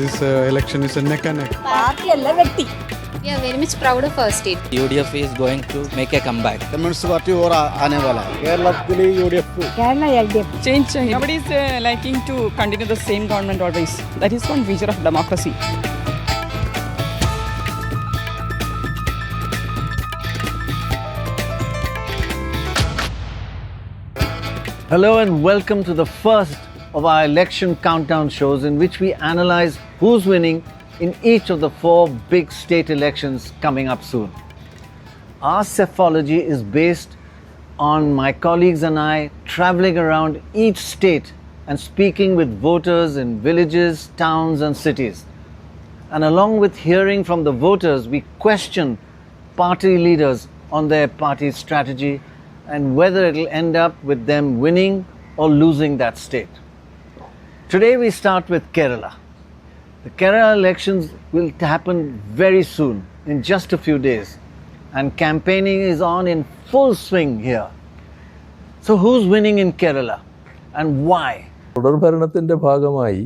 this election is a neck and neck. We are very much proud of our state. UDF is going to make a comeback. Communist Party और आने वाला है. Kerala UDF. Change. Nobody is liking to continue the same government always. That is one feature of democracy. Hello and welcome to the first of our election countdown shows in which we analyze who's winning in each of the 4 big state elections coming up soon. Our psephology is based on my colleagues and I traveling around each state and speaking with voters in villages, towns and cities. And along with hearing from the voters, we question party leaders on their party strategy and whether it'll end up with them winning or losing that state. Today we start with Kerala. The Kerala elections will happen very soon, in just a few days, and campaigning is on in full swing here. So who's winning in Kerala and why? തുടർഭരണത്തിൻ്റെ ഭാഗമായി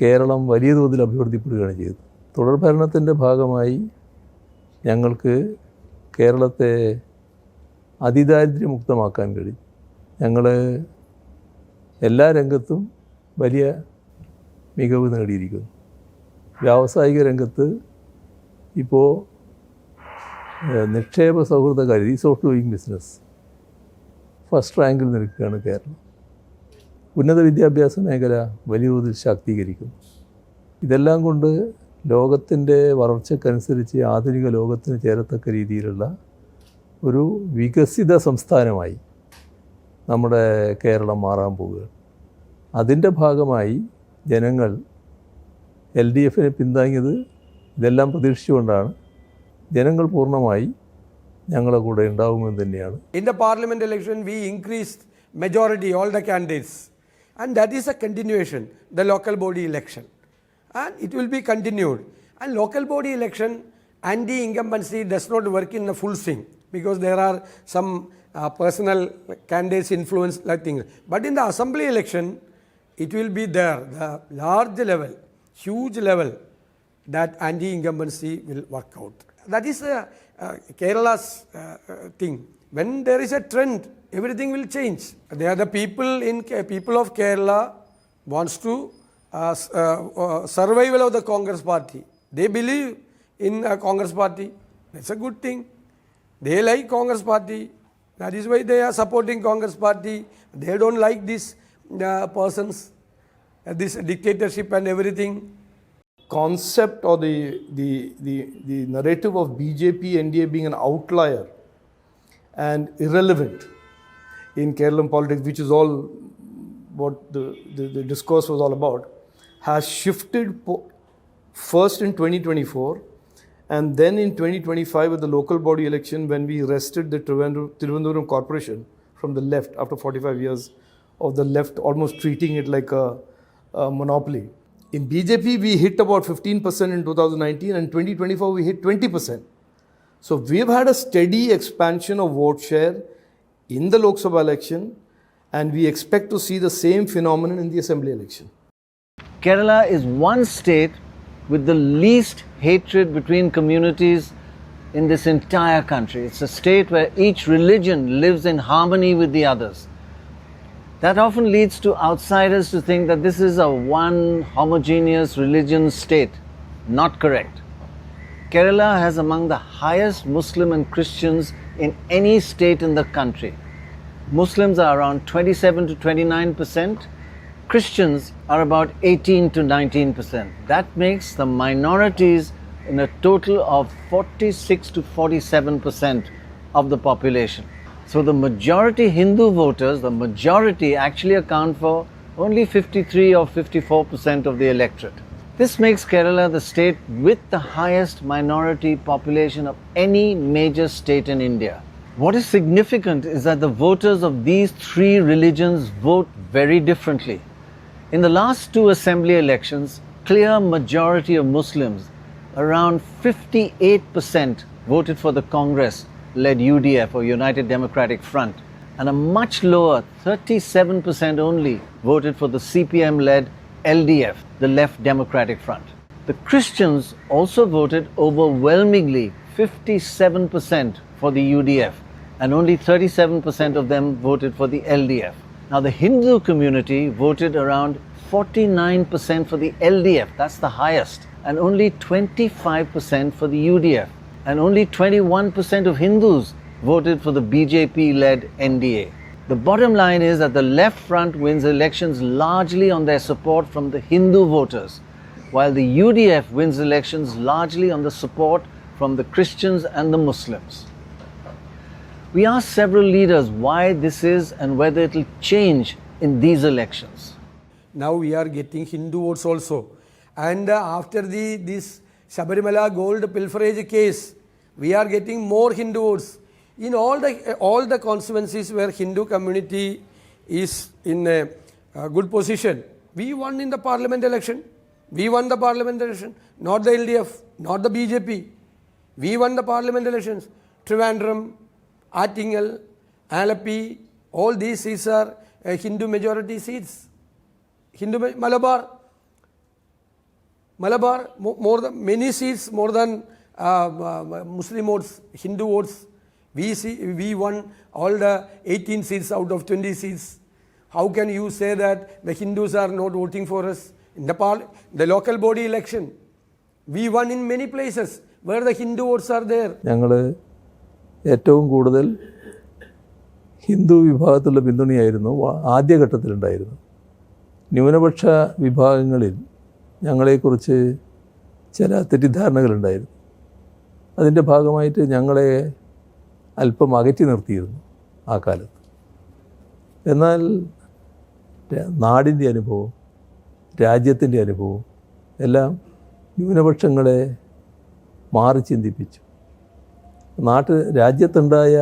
കേരളം വലിയ തോതിൽ അഭിവൃദ്ധിപ്പെടുകയാണ് ചെയ്തത്. തുടർഭരണത്തിൻ്റെ ഭാഗമായി ഞങ്ങൾക്ക് കേരളത്തെ അതിദാരിദ്ര്യമുക്തമാക്കാൻ കഴിയും. ഞങ്ങൾ എല്ലാ രംഗത്തും വലിയ മികവ് നേടിയിരിക്കുന്നു. വ്യാവസായിക രംഗത്ത് ഇപ്പോൾ നിക്ഷേപ സൗഹൃദകാരി ease of doing business first റാങ്കിൽ നിൽക്കുകയാണ് കേരളം. ഉന്നത വിദ്യാഭ്യാസ മേഖല വലിയ തോതിൽ ശാക്തീകരിക്കുന്നു. ഇതെല്ലാം കൊണ്ട് ലോകത്തിൻ്റെ വളർച്ചയ്ക്കനുസരിച്ച് ആധുനിക ലോകത്തിന് ചേരത്തക്ക രീതിയിലുള്ള ഒരു വികസിത സംസ്ഥാനമായി നമ്മുടെ കേരളം മാറാൻ പോവുകയാണ്. അതിൻ്റെ ഭാഗമായി ജനങ്ങൾ LDF പിന്താങ്ങിയത് ഇതെല്ലാം പ്രതീക്ഷിച്ചുകൊണ്ടാണ്. ജനങ്ങൾ പൂർണ്ണമായി ഞങ്ങളുടെ കൂടെ ഉണ്ടാവുമെന്ന് തന്നെയാണ്. In the parliament election we increased majority all the candidates and that is a continuation the local body election and it will be continued. And local body election anti-incumbency does not work in the full swing because there are some personal candidates influence like things. But in the assembly election it will be there, the large level, huge level that anti-incumbency will work out. That is Kerala's thing. When there is a trend, everything will change. They are the people of Kerala wants to survival of the Congress party. They believe in a Congress party. That's a good thing. They like Congress party. That is why they are supporting Congress party. They don't like these persons, this dictatorship and everything. Concept or the narrative of BJP NDA being an outlier and irrelevant in Kerala politics, which is all what the discourse was all about, has shifted first in 2024 and then in 2025 with the local body election when we wrested the Trivandrum Corporation from the left after 45 years of the left almost treating it like a monopoly. In BJP we hit about 15% in 2019 and 2024 we hit 20%. So we've had a steady expansion of vote share in the Lok Sabha election and we expect to see the same phenomenon in the assembly election. Kerala is one state with the least hatred between communities in this entire country. It's a state where each religion lives in harmony with the others. That often leads to outsiders to think that this is a one homogeneous religion state. Not correct. Kerala has among the highest Muslim and Christians in any state in the country. Muslims are around 27 to 29%. Christians are about 18 to 19%. That makes the minorities in a total of 46 to 47% of the population. So the majority Hindu voters, the majority actually account for only 53 or 54% of the electorate. This makes Kerala the state with the highest minority population of any major state in India. What is significant is that the voters of these 3 religions vote very differently. In the last 2 assembly elections, clear majority of Muslims, around 58%, voted for the Congress-led UDF or United Democratic Front, and a much lower 37% only voted for the CPM-led LDF, the Left Democratic Front. The Christians also voted overwhelmingly, 57% for the UDF, and only 37% of them voted for the LDF. Now the Hindu community voted around 49% for the LDF, that's the highest, and only 25% for the UDF. And only 21% of Hindus voted for the BJP-led NDA. The bottom line is that the left front wins elections largely on their support from the Hindu voters, while the UDF wins elections largely on the support from the Christians and the Muslims. We asked several leaders why this is and whether it will change in these elections. Now we are getting Hindu votes also. And after this Sopariwala gold pilferage case, we are getting more Hindu votes. In all the constituencies where Hindu community is in a good position, we won in the parliament election. We won the parliament election, not the LDF, not the BJP. We won the parliament elections. Trivandrum, Attingal, Malappuram, all these seats are Hindu majority seats. Malabar, more than many seats more than Muslim votes, Hindu votes. We won all the 18 seats out of 20 seats. How can you say that the Hindus are not voting for us? In the local body election, we won in many places where the Hindu votes are there. ഞങ്ങൾ ഏറ്റവും കൂടുതൽ ഹിന്ദു വിഭാഗത്തിലുള്ള പിന്തുണയായിരുന്നു ആദ്യഘട്ടത്തിലുണ്ടായിരുന്നു. ന്യൂനപക്ഷ വിഭാഗങ്ങളിൽ ഞങ്ങളെക്കുറിച്ച് ചില തെറ്റിദ്ധാരണകളുണ്ടായിരുന്നു. അതിൻ്റെ ഭാഗമായിട്ട് ഞങ്ങളെ അല്പം അകറ്റി നിർത്തിയിരുന്നു ആ കാലത്ത്. എന്നാൽ നാടിൻ്റെ അനുഭവം, രാജ്യത്തിൻ്റെ അനുഭവം എല്ലാം ന്യൂനപക്ഷങ്ങളെ മാറി ചിന്തിപ്പിച്ചു. രാജ്യത്തുണ്ടായ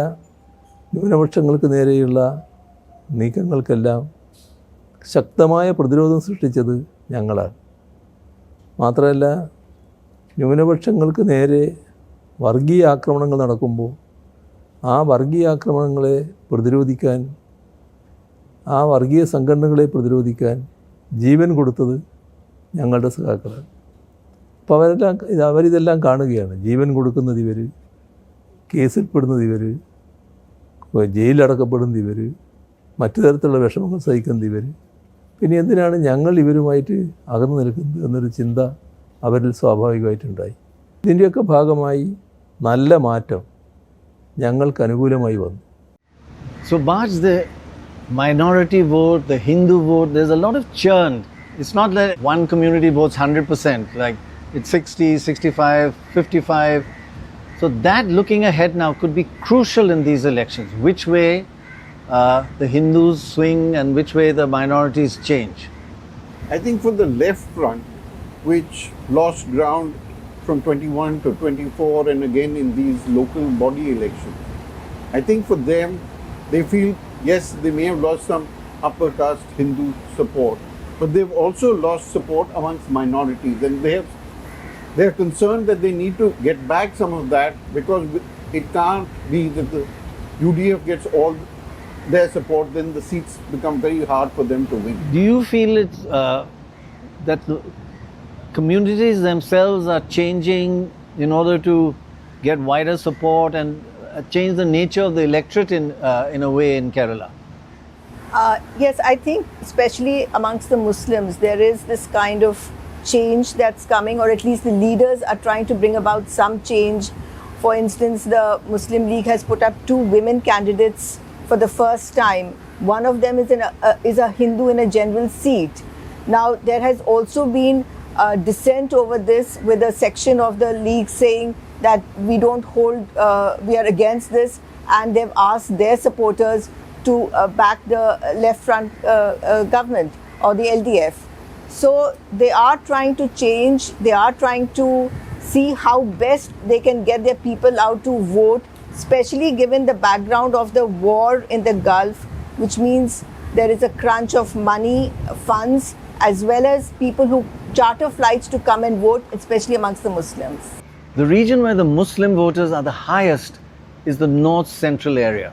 ന്യൂനപക്ഷങ്ങൾക്ക് നേരെയുള്ള നീക്കങ്ങൾക്കെല്ലാം ശക്തമായ പ്രതിരോധം സൃഷ്ടിച്ചത് ഞങ്ങളാണ്. മാത്രമല്ല, ന്യൂനപക്ഷങ്ങൾക്ക് നേരെ വർഗീയ ആക്രമണങ്ങൾ നടക്കുമ്പോൾ ആ വർഗീയ ആക്രമണങ്ങളെ പ്രതിരോധിക്കാൻ, ആ വർഗീയ സംഘടനകളെ പ്രതിരോധിക്കാൻ ജീവൻ കൊടുത്തത് ഞങ്ങളുടെ സഖാക്കളാണ്. അപ്പോൾ അവരിതെല്ലാം കാണുകയാണ്. ജീവൻ കൊടുക്കുന്നത് ഇവർ, കേസിൽപ്പെടുന്നത് ഇവർ, ജയിലിലടക്കപ്പെടുന്നത് ഇവർ, മറ്റു തരത്തിലുള്ള വിഷമങ്ങൾ സഹിക്കുന്നത് ഇവർ. പിന്നെ എന്തിനാണ് ഞങ്ങൾ ഇവരുമായിട്ട് അകന്നു നിൽക്കുന്നത് എന്നൊരു ചിന്ത അവരിൽ സ്വാഭാവികമായിട്ടുണ്ടായി. ഇതിൻ്റെയൊക്കെ ഭാഗമായി നല്ല മാറ്റം ഞങ്ങൾക്ക് അനുകൂലമായി വന്നു. So Baj, the minority vote, the Hindu vote, there's a lot of churn. It's not that one community votes 100%, like it's 60, 65, 55. So that looking ahead now could be crucial in these elections. Which way the Hindus swing and which way the minorities change. I think for the left front, which lost ground from 21 to 24 and again in these local body elections, I think for them, they feel, yes, they may have lost some upper caste Hindu support, but they've also lost support amongst minorities, and they're concerned that they need to get back some of that, because it can't be that the UDF gets all their support, then the seats become very hard for them to win. Do you feel it's that the communities themselves are changing in order to get wider support and change the nature of the electorate in a way in Kerala? Yes, I think especially amongst the Muslims, there is this kind of change that's coming, or at least the leaders are trying to bring about some change. For instance, the Muslim League has put up 2 women candidates for the first time. One of them is a Hindu in a general seat. Now, there has also been dissent over this, with a section of the league saying that we are against this, and they've asked their supporters to back the left front government or the LDF. So they are trying to change, they are trying to see how best they can get their people out to vote, especially given the background of the war in the Gulf, which means there is a crunch of money, funds, as well as people who charter flights to come and vote, especially amongst the Muslims. The region where the Muslim voters are the highest is the north central area,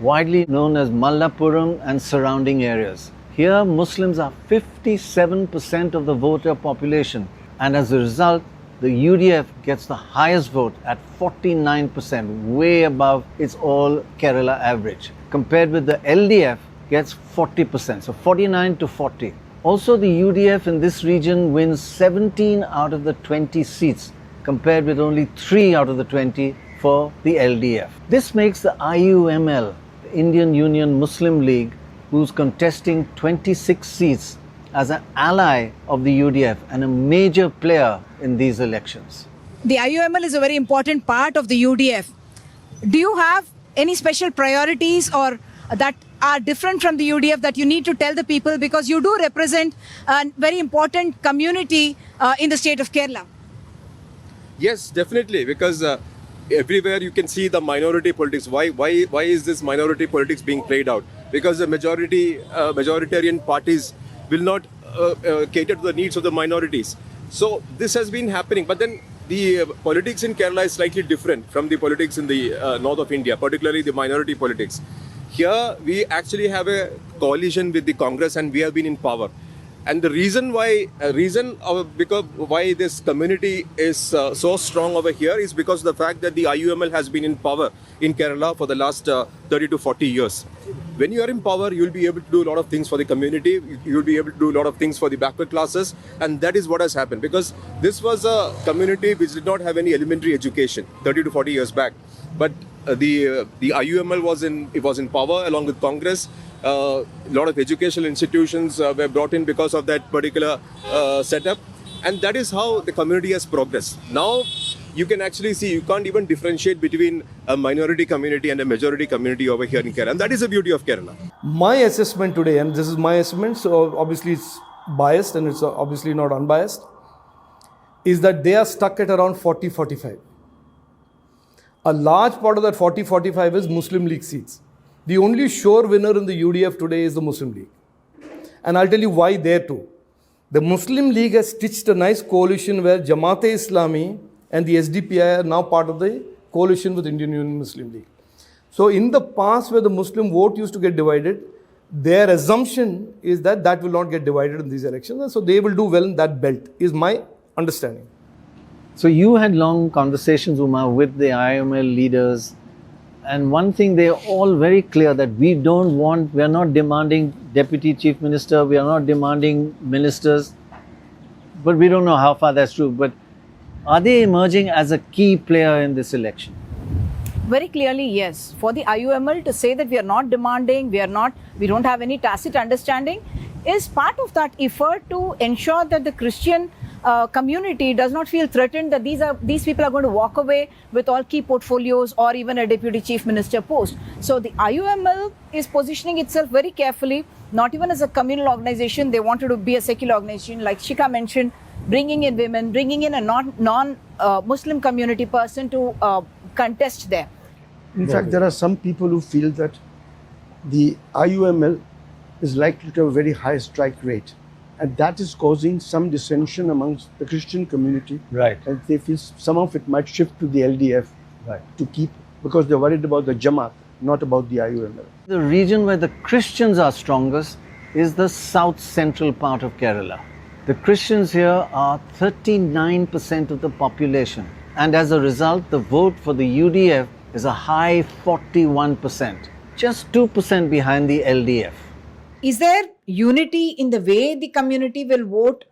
widely known as Malappuram and surrounding areas. Here, Muslims are 57% of the voter population, and as a result, the UDF gets the highest vote at 49%, way above its all Kerala average. Compared with the LDF, gets 40%, so 49 to 40. Also, the UDF in this region wins 17 out of the 20 seats, compared with only 3 out of the 20 for the LDF. This makes the IUML, the Indian Union Muslim League, who's contesting 26 seats, as an ally of the UDF and a major player in these elections. The IUML is a very important part of the UDF. Do you have any special priorities or that are different from the UDF that you need to tell the people, because you do represent a very important community in the state of Kerala? Yes, definitely, because everywhere you can see the minority politics. Why is this minority politics being played out? Because the majoritarian parties will not cater to the needs of the minorities. So this has been happening. But then the politics in Kerala is slightly different from the politics in the north of India, particularly the minority politics. Here we actually have a coalition with the Congress and we have been in power. And the reason why this community is so strong over here is because of the fact that the IUML has been in power in Kerala for the last 30 to 40 years. When you are in power, you will be able to do a lot of things for the community. You will be able to do a lot of things for the backward classes, and that is what has happened. Because this was a community which did not have any elementary education 30 to 40 years back, but the IUML was in power along with Congress. A lot of educational institutions were brought in because of that particular setup, and that is how the community has progressed. Now you can actually see, you can't even differentiate between a minority community and a majority community over here in Kerala, and that is the beauty of Kerala. My assessment today, and this is my assessment, so obviously it's biased and it's obviously not unbiased, is that they are stuck at around 40-45. A large part of that 40-45 is Muslim League seats. The only sure winner in the UDF today is the Muslim League. And I'll tell you why there too. The Muslim League has stitched a nice coalition where Jamaat-e-Islami and the SDPI are now part of the coalition with Indian Union Muslim League. So in the past where the Muslim vote used to get divided, their assumption is that that will not get divided in these elections. And so they will do well in that belt, is my understanding. So you had long conversations, Uma, with the IML leaders. And one thing, they're all very clear that we are not demanding Deputy Chief Minister, we are not demanding ministers, but we don't know how far that's true. But are they emerging as a key player in this election? Very clearly, yes. For the IUML to say that we are not demanding, we don't have any tacit understanding, is part of that effort to ensure that the Christian community does not feel threatened that these people are going to walk away with all key portfolios or even a deputy chief minister post. So the IUML is positioning itself very carefully, not even as a communal organization. They wanted to be a secular organization, like Shikha mentioned, bringing in women, bringing in a non-Muslim community person to contest there. In fact, there are some people who feel that the IUML is likely to have a very high strike rate. And that is causing some dissension amongst the Christian community. Right. And they feel some of it might shift to the LDF to keep, because they're worried about the Jamaat, not about the IUML. The region where the Christians are strongest is the south central part of Kerala. The Christians here are 39% of the population. And as a result, the vote for the UDF is a high 41%, just 2% behind the LDF. Is there unity in the way the community will vote?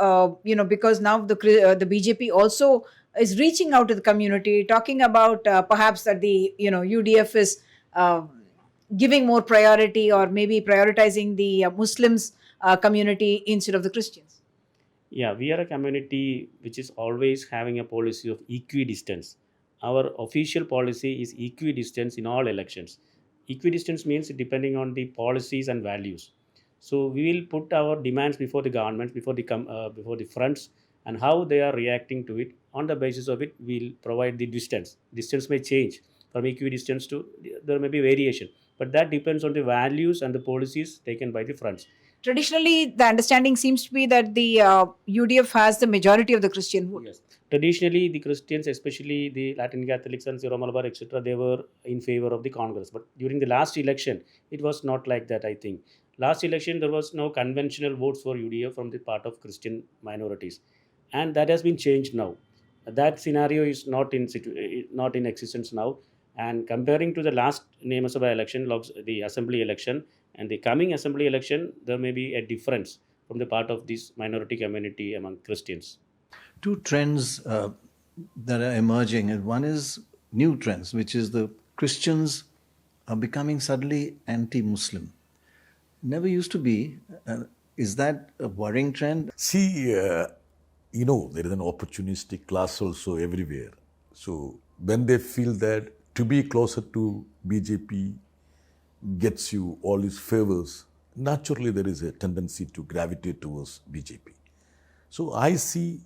Because now the BJP also is reaching out to the community, talking about perhaps that the UDF is giving more priority or maybe prioritizing the Muslims community instead of the Christians. Yeah, we are a community which is always having a policy of equidistance. Our official policy is equidistance in all elections. Equidistance means depending on the policies and values. So we will put our demands before the government, before the fronts, and how they are reacting to it. On the basis of it, we'll provide the distance. Distance may change from equidistance to, there may be variation, but that depends on the values and the policies taken by the fronts. Traditionally, the understanding seems to be that the UDF has the majority of the Christian vote. Yes, Traditionally, the Christians, especially the Latin Catholics and Syro Malabar, etc., they were in favor of the Congress. But during the last election, it was not like that, I think. Last election, there was no conventional votes for UDF from the part of Christian minorities. And that has been changed now. That scenario is not in existence now. And comparing to the last Name Sabha election, the assembly election, and the coming assembly election, there may be a difference from the part of this minority community among Christians. Two trends that are emerging, and one is new trends, which is the Christians are becoming suddenly anti-Muslim. Never used to be. Is that a worrying trend? See, there is an opportunistic class also everywhere. So when they feel that to be closer to BJP gets you all these favors, naturally there is a tendency to gravitate towards BJP. So I see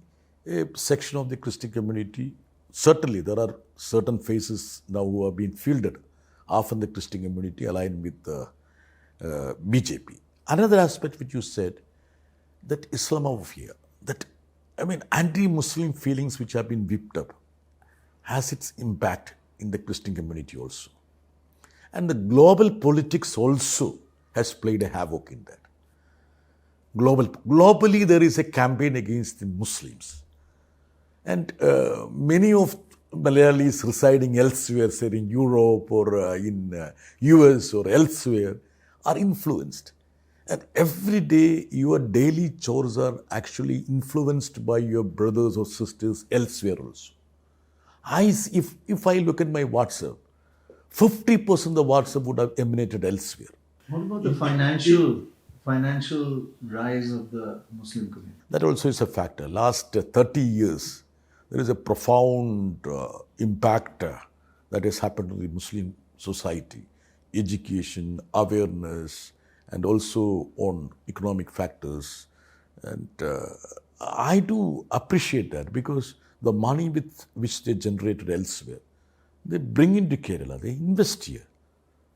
a section of the Christian community, certainly there are certain faces now who have been fielded, often the Christian community aligned with BJP. Another aspect which you said, that Islamophobia, anti-Muslim feelings which have been whipped up, has its impact in the Christian community also. And the global politics also has played a havoc in that. Globally, there is a campaign against the Muslims. And many of Malayalis residing elsewhere, say in Europe or in US or elsewhere, are influenced. And every day, your daily chores are actually influenced by your brothers or sisters elsewhere also. If I look at my WhatsApp, 50% of the WhatsApp would have emanated elsewhere. What about the financial rise of the Muslim community? That also is a factor. Last 30 years, there is a profound impact that has happened to the Muslim society. Education, awareness, and also on economic factors. And I do appreciate that, because the money with which they generated elsewhere, they bring into Kerala, they invest here.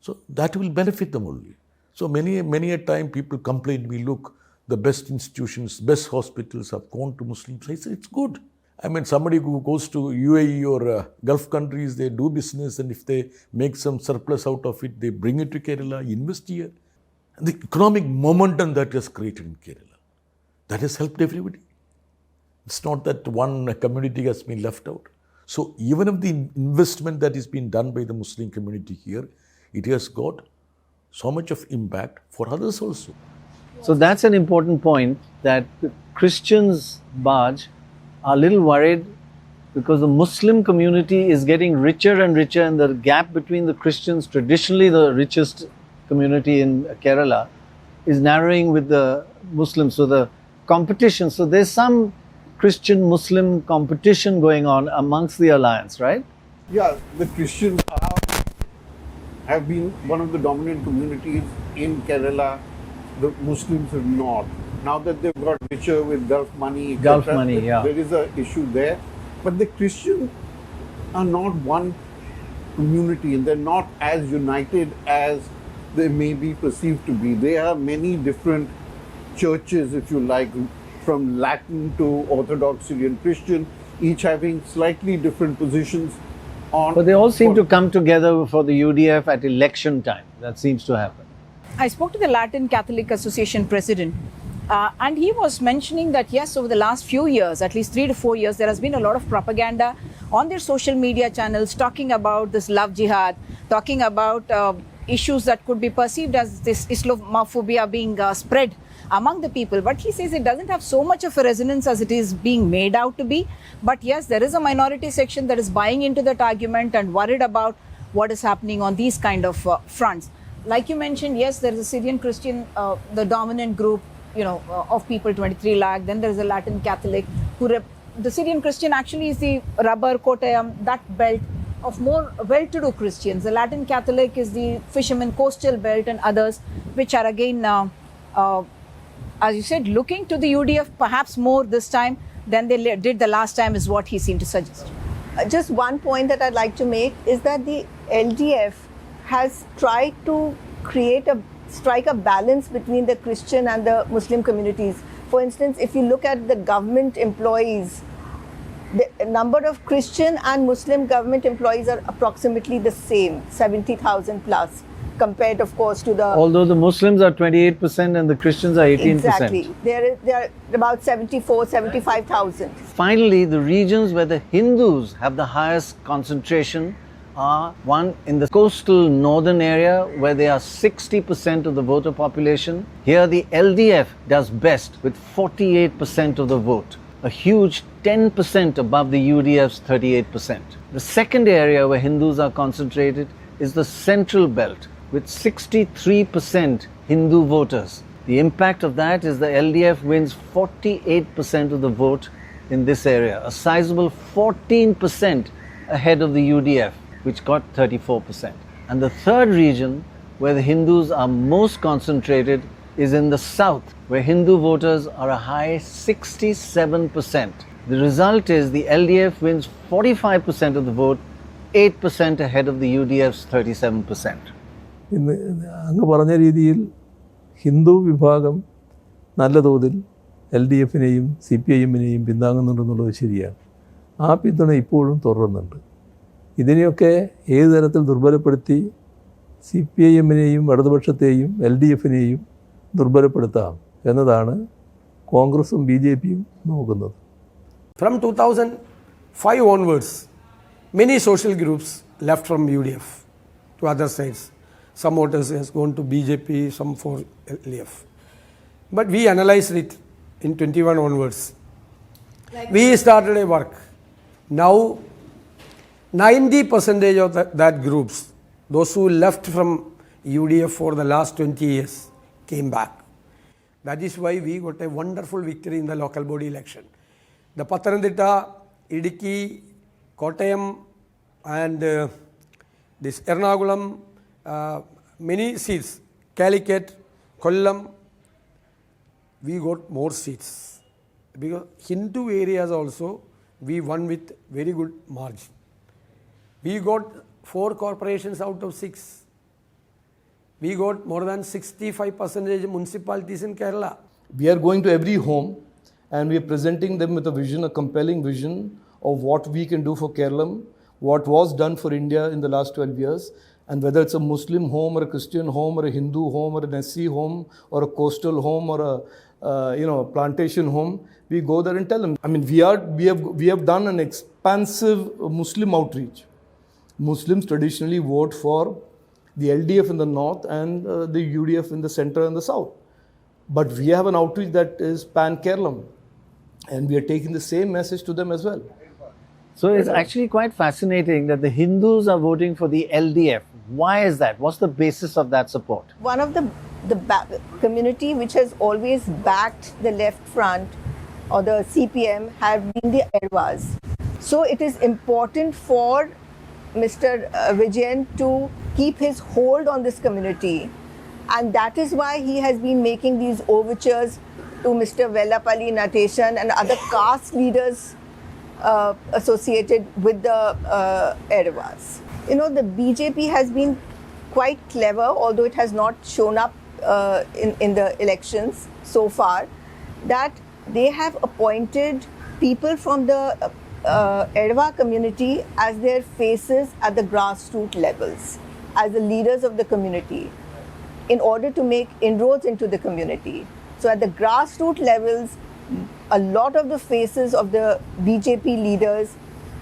So that will benefit them only. So many a time people complain to me, look, the best institutions, best hospitals have gone to Muslims. I say, it's good. Somebody who goes to UAE or Gulf countries, they do business, and if they make some surplus out of it, they bring it to Kerala, invest here. And the economic momentum that is created in Kerala, that has helped everybody. It's not that one community has been left out. So even if the investment that is being done by the Muslim community here, it has got so much of impact for others also. So that's an important point, that the Christians, Baj, are a little worried because the Muslim community is getting richer and richer, and the gap between the Christians, traditionally the richest community in Kerala, is narrowing with the Muslims. So the competition, so there's some Christian-Muslim competition going on amongst the alliance, right? Yeah, the Christians have been one of the dominant communities in Kerala. The Muslims have not. Now that they've got richer with Gulf money, there is an issue there. But the Christians are not one community, and they're not as united as they may be perceived to be. There are many different churches, if you like, from Latin to Orthodox Syrian Christian, each having slightly different positions on. But they all seem to come together for the UDF at election time. That seems to happen. I spoke to the Latin Catholic Association president, and he was mentioning that yes, over the last few years, at least 3 to 4 years, there has been a lot of propaganda on their social media channels talking about this love jihad, talking about issues that could be perceived as this Islamophobia being spread among the people. But he says it doesn't have so much of a resonance as it is being made out to be. But yes, there is a minority section that is buying into that argument and worried about what is happening on these kind of fronts. Like you mentioned, yes, there is a Syrian Christian, the dominant group, of people, 23 lakh. Then there is a Latin Catholic the Syrian Christian actually is the Rubber, Kottayam, that belt of more well-to-do Christians. The Latin Catholic is the fishermen coastal belt and others, which are again, as you said, looking to the UDF perhaps more this time than they did the last time, is what he seemed to suggest. Just one point that I'd like to make is that the LDF has tried to strike a balance between the Christian and the Muslim communities. For instance, if you look at the government employees, The number of Christian and Muslim government employees are approximately the same, 70,000 plus, compared, of course, to the... Although the Muslims are 28% and the Christians are 18%. Exactly. They are about 75,000. Finally, the regions where the Hindus have the highest concentration are one in the coastal northern area where they are 60% of the voter population. Here the LDF does best with 48% of the vote, a huge 10% above the UDF's 38%. The second area where Hindus are concentrated is the central belt with 63% Hindu voters. The impact of that is the LDF wins 48% of the vote in this area, a sizable 14% ahead of the UDF, which got 34%. And the third region where the Hindus are most concentrated is in the south, where Hindu voters are a high 67%. The result is the LDF wins 45% of the vote, 8% ahead of the UDF's 37%. ഇന്ന് അങ്ങ് പറഞ്ഞ രീതിയിൽ ഹിന്ദു വിഭാഗം നല്ല തോതിൽ LDFനെയും CPIMനെയും പിന്താങ്ങുന്നുണ്ടെന്നുള്ളത് ശരിയാണ്. ആ പിന്തുണ ഇപ്പോഴും തുടരുന്നുണ്ട്. ഇതിനെയൊക്കെ ഏത് തരത്തിൽ ദുർബലപ്പെടുത്തി CPIMനെയും ഇടതുപക്ഷത്തെയും LDFനെയും ദുർബലപ്പെടുത്താം എന്നതാണ് കോൺഗ്രസും BJPയും നോക്കുന്നത്. From 2005 onwards, many social groups left from UDF to other sides. Some voters has gone to BJP, some for LDF. But we analyzed it in 21 onwards. We started a work. Now 90% of that groups, those who left from UDF for the last 20 years, came back. That is why we got a wonderful victory in the local body election. The Pathanamthitta, Idukki, Kottayam and this Ernakulam, many seats, Calicut, Kollam, we got more seats. Because Hindu areas also, we won with very good margin. We got 4 corporations out of 6. We got more than 65% municipalities in Kerala. We are going to every home and we are presenting them with a vision, a compelling vision of what we can do for Kerala, what was done for India in the last 12 years. And whether it's a Muslim home or a Christian home or a Hindu home or an SC home or a coastal home or a plantation home, we go there and tell them. I mean, we have done an expansive Muslim outreach. Muslims traditionally vote for the LDF in the north and the UDF in the center and the south. But we have an outreach that is pan-Kerala, and we are taking the same message to them as well. So it's actually quite fascinating that the Hindus are voting for the LDF. Why is that? What's the basis of that support? One of the community which has always backed the left front or the CPM have been the Edwas. So it is important for Mr. Vijayan to keep his hold on this community, and that is why he has been making these overtures to Mr. Vellapalli Nateshan and other caste leaders associated with the Edwas. The BJP has been quite clever, although it has not shown up in the elections so far, that they have appointed people from the Edwa community as their faces at the grassroots levels, as the leaders of the community, in order to make inroads into the community. So at the grassroots levels, a lot of the faces of the BJP leaders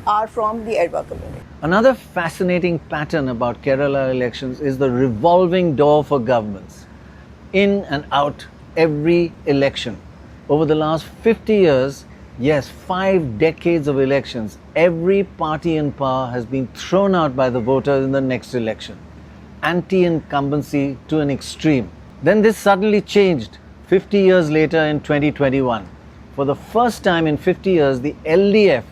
are from the Edwa community. Another fascinating pattern about Kerala elections is the revolving door for governments. In and out every election. Over the last 50 years, yes, 5 decades of elections, every party in power has been thrown out by the voters in the next election. Anti-incumbency to an extreme. Then this suddenly changed 50 years later in 2021. For the first time in 50 years, the LDF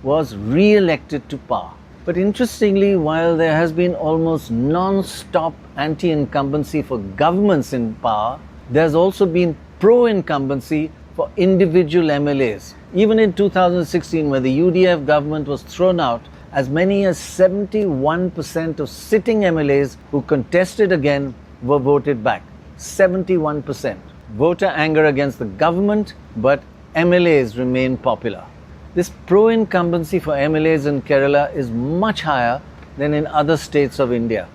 was re-elected to power. But interestingly, while there has been almost non-stop anti-incumbency for governments in power, there's also been pro-incumbency for individual MLAs. Even in 2016, when the UDF government was thrown out, as many as 71% of sitting MLAs who contested again were voted back. 71%. Voter anger against the government, but MLAs remain popular. This pro-incumbency for MLAs in Kerala is much higher than in other states of India,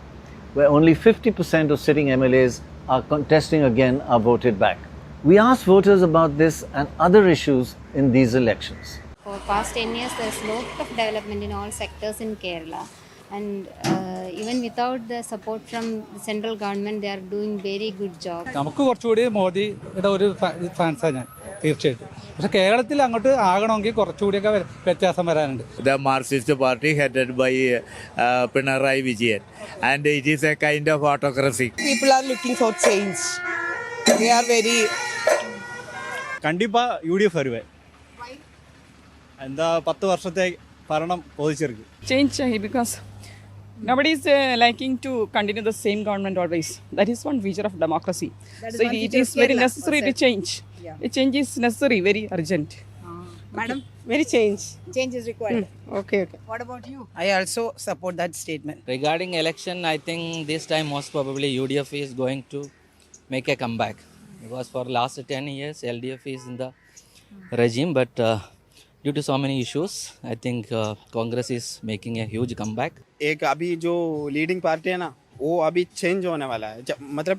where only 50% of sitting MLAs are contesting again are voted back. We asked voters about this and other issues in these elections. For past 10 years, there's a lot of development in all sectors in Kerala. And even without the support from the central government, they are doing very good job. നമുക്ക് കുറച്ചുകൂടി മോദിയുടെ ഒരു ഫാൻസാണ് ഞാൻ തീർച്ചയായിട്ടും. പക്ഷെ കേരളത്തിൽ അങ്ങോട്ട് ആകണമെങ്കിൽ കുറച്ചുകൂടിയൊക്കെ വ്യത്യാസം വരാനുണ്ട്. The Marxist party headed by Pinarayi Vijayan, and it is a kind of autocracy. People are looking for change. They are very. கண்டிப்பா UDF வருவேன். എന്താ 10 വർഷത്തെ ഭരണം പൊതിച്ചെടുക്കും. Change because nobody is liking to continue the same government always. That is one feature of democracy. So it is very necessary to change. A change is necessary, very urgent. Madam, very change. Change is required. Okay. What about you? I also support that statement. Regarding election, I think this time most probably UDF is going to make a comeback, because for last 10 years LDF is in the regime, but due to so many issues, I think Congress is making a huge comeback. एक अभी जो leading party है ना, वो अभी change होने वाला है. मतलब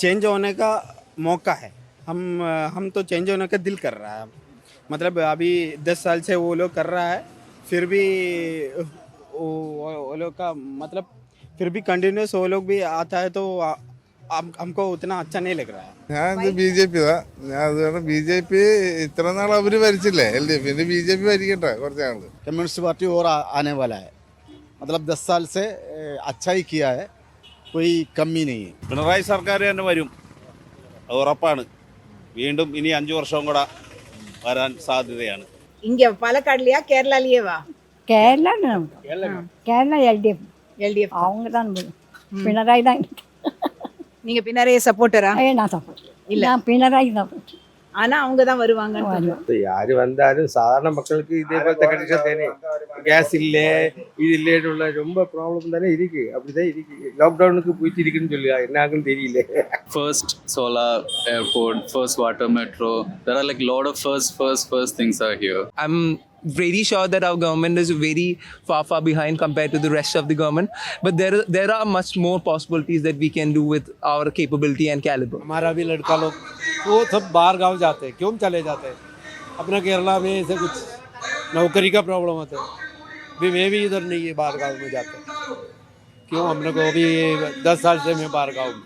चेंज होने का मौका है. हम तो चेंज होने का दिल कर रहा है. मतलब अभी 10 साल से वो लोग कर रहा है, फिर भी वो लोग का मतलब फिर भी कंटिन्यूस वो लोग भी आता है, तो हमको उतना अच्छा नहीं लग रहा है. ഞാൻ BJP ഞാൻ അതുകൊണ്ട് BJP ഇത്ര നാൾ അവർ ഭരിച്ചില്ലേ LDF, ഇനി BJP ഭരിക്കട്ടെ കുറച്ച് നാൾ. कम्युनिस्ट पार्टी और आने वाला है. मतलब 10 साल से अच्छा ही किया है, कोई कमी नहीं है. പിണറായി സർക്കാർ തന്നെ വരും, അത് ഉറപ്പാണ്. വീണ്ടും ഇനി 5 വർഷവും കൂടെ വരാൻ സാധ്യതയാണ്. இங்க பாலக்காடுலயா கேரளாலயேவா? கேரளா LDF அவங்க தான் பினராயி தான். நீங்க பினராயி சப்போர்ட்டரா? நான் சப்போர்ட் இல்ல, நான் பினராயி சப்போர்ட். ஆனா அவங்க தான் வருவாங்கன்னு. யாரு வந்தாலும் சாதாரண மக்களுக்கு இதே போலത്തെ கண்டிஷன் தானே. கேஸ் இல்லை, இது இல்லைன்னு ரொம்ப ப்ராப்ளம் தானே இருக்கு. அப்படிதான் இருக்கு. லாக்டவுனுக்கு போயிட்டு இருக்குன்னு சொல்லி என்ன ஆகுன்னு தெரியல. First solar airport, first water metro. There are like a lot of first things are here. I'm very sure that our government is very far behind compared to the rest of the government, but there are much more possibilities that we can do with our capability and caliber. हमारा भी लड़का लोग वो सब बाहर गांव जाते हैं. क्यों चले जाते हैं? अपना केरला में ऐसे कुछ नौकरी का प्रॉब्लम होता है. भी मैं भी इधर नहीं है, बाहर गांव में जाते हैं. क्यों? हम लोग को भी 10 साल से मैं बाहर गांव में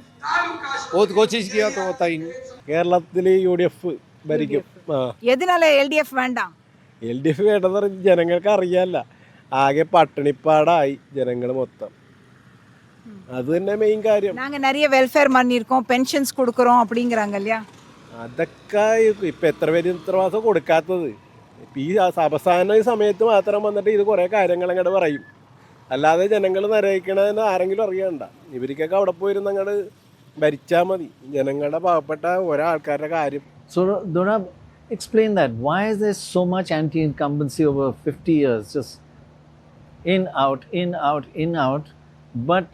बहुत कोशिश किया तो होता ही नहीं. കേരളത്തിൽ UDF ഭരിക്കും. எதனால LDF வேண்டாம்? LDF വേണ്ടെന്ന് പറഞ്ഞ് ജനങ്ങൾക്ക് അറിയാല്ല. ആകെ പട്ടിണിപ്പാടായി ജനങ്ങൾ മൊത്തം. അത് തന്നെ മെയിൻ കാര്യം. நாங்க நிறைய வெல்ஃபேர் பண்ணிருக்கோம், பென்ஷன்ஸ் கொடுக்கறோம் அப்படிங்கறாங்க இல்லையா? അതൊക്കെ ഇപ്പം എത്ര പേര് ഇത്ര മാസം കൊടുക്കാത്തത്. ഇപ്പം ഈ അവസാന സമയത്ത് മാത്രം വന്നിട്ട് ഇത് കുറേ കാര്യങ്ങൾ അങ്ങോട്ട് പറയും. അല്ലാതെ ജനങ്ങൾ നരയിക്കണമെന്ന് ആരെങ്കിലും അറിയണ്ട. ഇവർക്കൊക്കെ അവിടെ പോയിരുന്ന് അങ്ങോട്ട് ഭരിച്ചാൽ മതി. ജനങ്ങളുടെ പാവപ്പെട്ട ഒരാൾക്കാരുടെ കാര്യം. So, Dorab, explain that. Why is there so much anti-incumbency over 50 years? Just in, out. But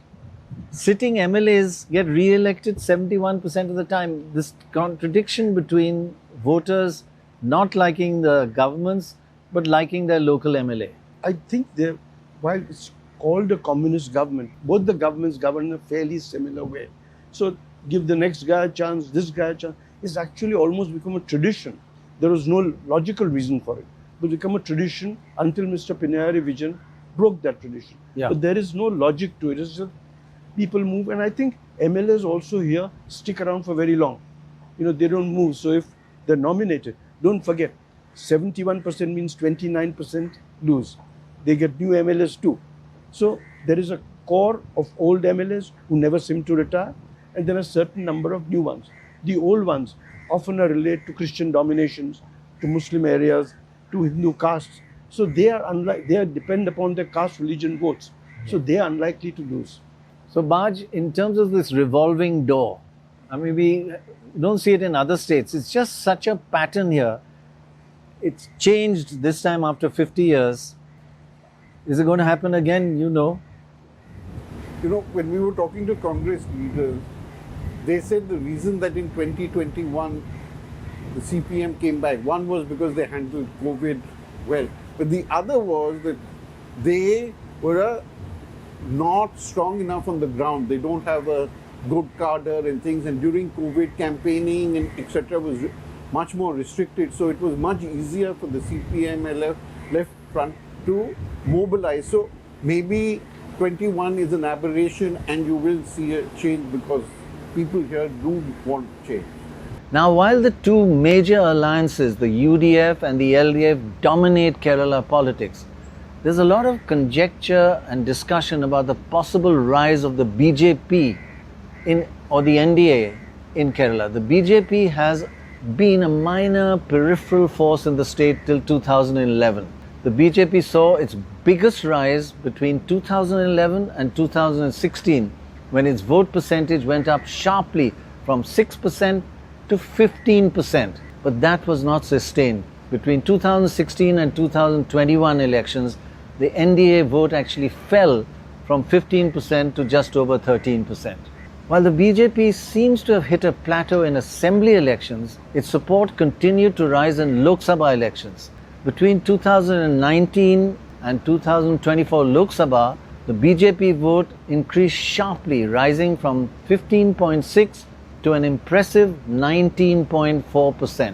sitting MLAs get re-elected 71% of the time. This contradiction between voters not liking the governments but liking their local MLA. I think while it's called a communist government, both the governments govern in a fairly similar way. So give the next guy a chance, this guy a chance. It's actually almost become a tradition. There was no logical reason for it. It became a tradition until Mr. Pinarayi Vijayan broke that tradition. Yeah. But there is no logic to it. It's just people move, and I think MLAs also here stick around for very long. They don't move. So if they're nominated, don't forget, 71% means 29% lose. They get new MLAs too. So there is a core of old MLAs who never seem to retire, and then a certain number of new ones. The old ones often are related to Christian dominations, to Muslim areas, to Hindu castes. So they are depend upon their caste religion votes. So they are unlikely to lose. So Baj, in terms of this revolving door, I mean, we don't see it in other states. It's just such a pattern here. It's changed this time after 50 years. Is it going to happen again? When we were talking to Congress leaders, they said the reason that in 2021 the CPM came back, one was because they handled COVID well. But the other was that they were not strong enough on the ground. They don't have a good cadre and things. And during COVID, campaigning and etc. was much more restricted. So it was much easier for the CPM left front to mobilize. So maybe 21 is an aberration, and you will see a change because people here do want change. Now, while the two major alliances, the UDF and the LDF, dominate Kerala politics, there's a lot of conjecture and discussion about the possible rise of the BJP or the NDA in Kerala. The BJP has been a minor peripheral force in the state till 2011. The BJP saw its biggest rise between 2011 and 2016, when its vote percentage went up sharply from 6% to 15%. But that was not sustained. Between 2016 and 2021 elections, the NDA vote actually fell from 15% to just over 13%. While the BJP seems to have hit a plateau in assembly elections, its support continued to rise in Lok Sabha elections. Between 2019 and 2024 Lok Sabha, the BJP vote increased sharply, rising from 15.6 to an impressive 19.4%.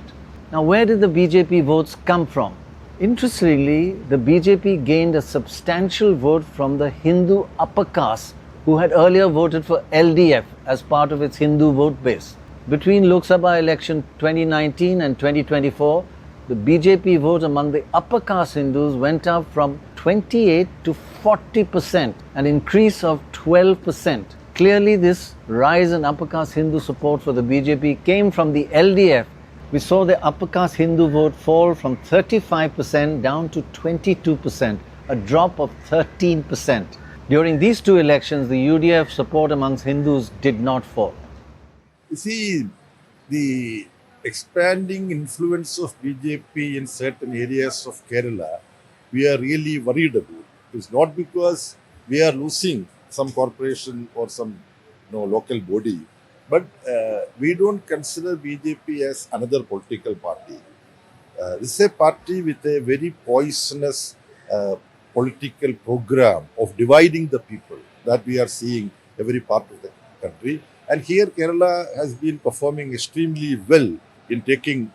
Now, where did the BJP votes come from? Interestingly, the BJP gained a substantial vote from the Hindu upper caste who had earlier voted for LDF as part of its Hindu vote base. Between Lok Sabha election 2019 and 2024, the BJP vote among the upper caste Hindus went up from 28 to 40%, an increase of 12%. Clearly, this rise in upper caste Hindu support for the BJP came from the LDF. We saw the upper caste Hindu vote fall from 35% down to 22%, a drop of 13%. During these two elections, the UDF support amongst Hindus did not fall. You see, the expanding influence of BJP in certain areas of Kerala, we are really worried about. It's not because we are losing some corporation or some local body, but we don't consider BJP as another political party. This is a party with a very poisonous political program of dividing the people that we are seeing every part of the country. And here Kerala has been performing extremely well in taking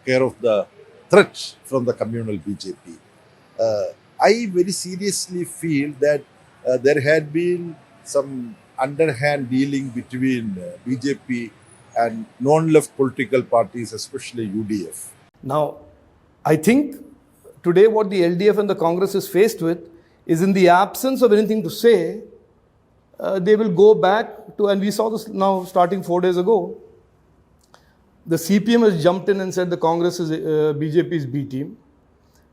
care of the threats from the communal BJP. I very seriously feel that there had been some underhand dealing between BJP and non-left political parties, especially UDF. Now, I think today what the LDF and the Congress is faced with is, in the absence of anything to say, they will go back to, and we saw this now starting 4 days ago, the CPM has jumped in and said the Congress is BJP's B team,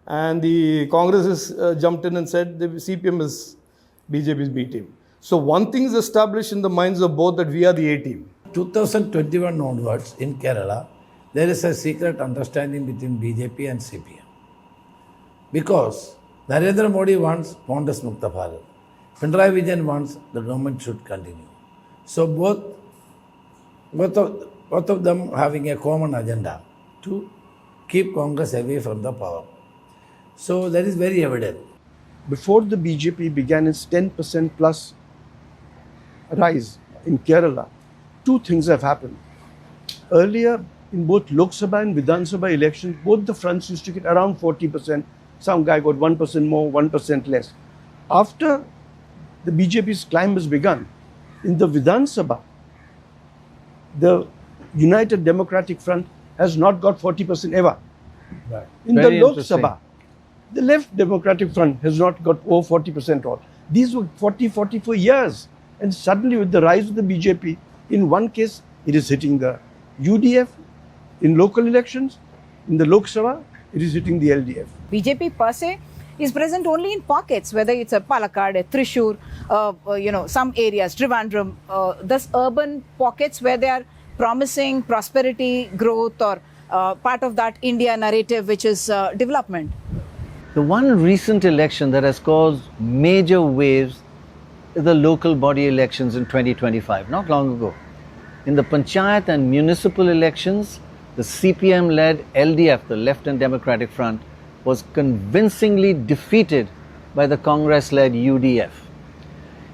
and the Congress has jumped in and said the CPM is BJP's B team. So one thing is established in the minds of both, that we are the A team. 2021 onwards in Kerala, there is a secret understanding between BJP and CPM. Because Narendra Modi wants Congress Mukta Bharat. Pinarayi Vijayan wants the government should continue. So both of them having a common agenda to keep Congress away from the power. So that is very evident. Before the BJP began its 10% plus rise in Kerala, two things have happened. Earlier, in both Lok Sabha and Vidhan Sabha elections, both the fronts used to get around 40%. Some guy got 1% more, 1% less. After the BJP's climb has begun, in the Vidhan Sabha, the United Democratic Front has not got 40% ever. Right. In Very the Lok interesting. Sabha, the left Democratic Front has not got over 40% all. These were 44 years. And suddenly with the rise of the BJP, in one case, it is hitting the UDF in local elections. In the Lok Sabha, it is hitting the LDF. BJP per se is present only in pockets, whether it's a Palakkad, a Thrissur, some areas, Trivandrum, thus urban pockets where they are promising prosperity, growth, or part of that India narrative, which is development. The one recent election that has caused major waves is the local body elections in 2025, not long ago. In the Panchayat and municipal elections, the CPM-led LDF, the Left and Democratic Front, was convincingly defeated by the Congress-led UDF.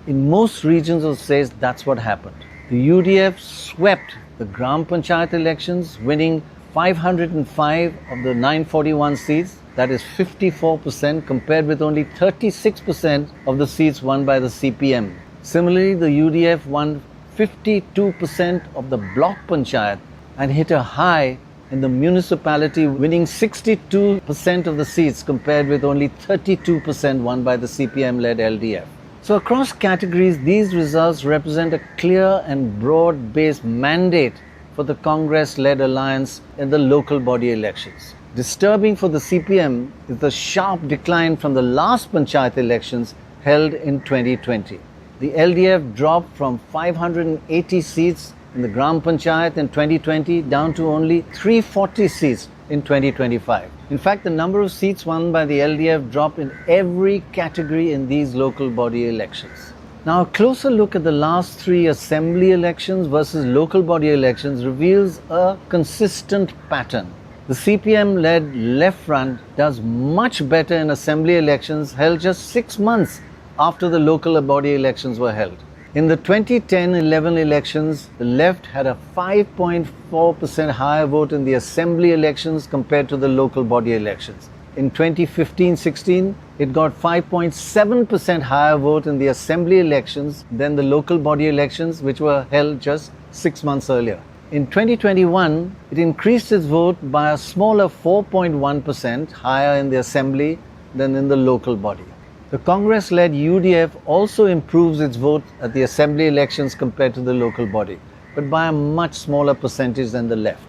In most regions of the states, that's what happened. The UDF swept the Gram Panchayat elections, winning 505 of the 941 seats, that is 54%, compared with only 36% of the seats won by the CPM. Similarly, the UDF won 52% of the block panchayat and hit a high in the municipality, winning 62% of the seats compared with only 32% won by the CPM-led LDF. So across categories, these results represent a clear and broad-based mandate for the Congress-led alliance in the local body elections. Disturbing for the CPM is the sharp decline from the last panchayat elections held in 2020. The LDF dropped from 580 seats in the Gram Panchayat in 2020 down to only 340 seats in 2025. In fact, the number of seats won by the LDF dropped in every category in these local body elections. Now, a closer look at the last three assembly elections versus local body elections reveals a consistent pattern. The CPM-led Left Front does much better in assembly elections held just 6 months after the local body elections were held. In the 2010-11 elections, the left had a 5.4% higher vote in the assembly elections compared to the local body elections. In 2015-16, it got 5.7% higher vote in the assembly elections than the local body elections, which were held just 6 months earlier. In 2021, it increased its vote by a smaller 4.1% higher in the assembly than in the local body. The Congress-led UDF also improves its vote at the assembly elections compared to the local body, but by a much smaller percentage than the left.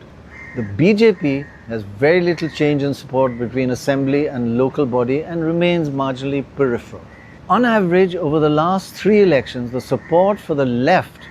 The BJP has very little change in support between assembly and local body and remains marginally peripheral. On average, over the last 3 elections, the support for the left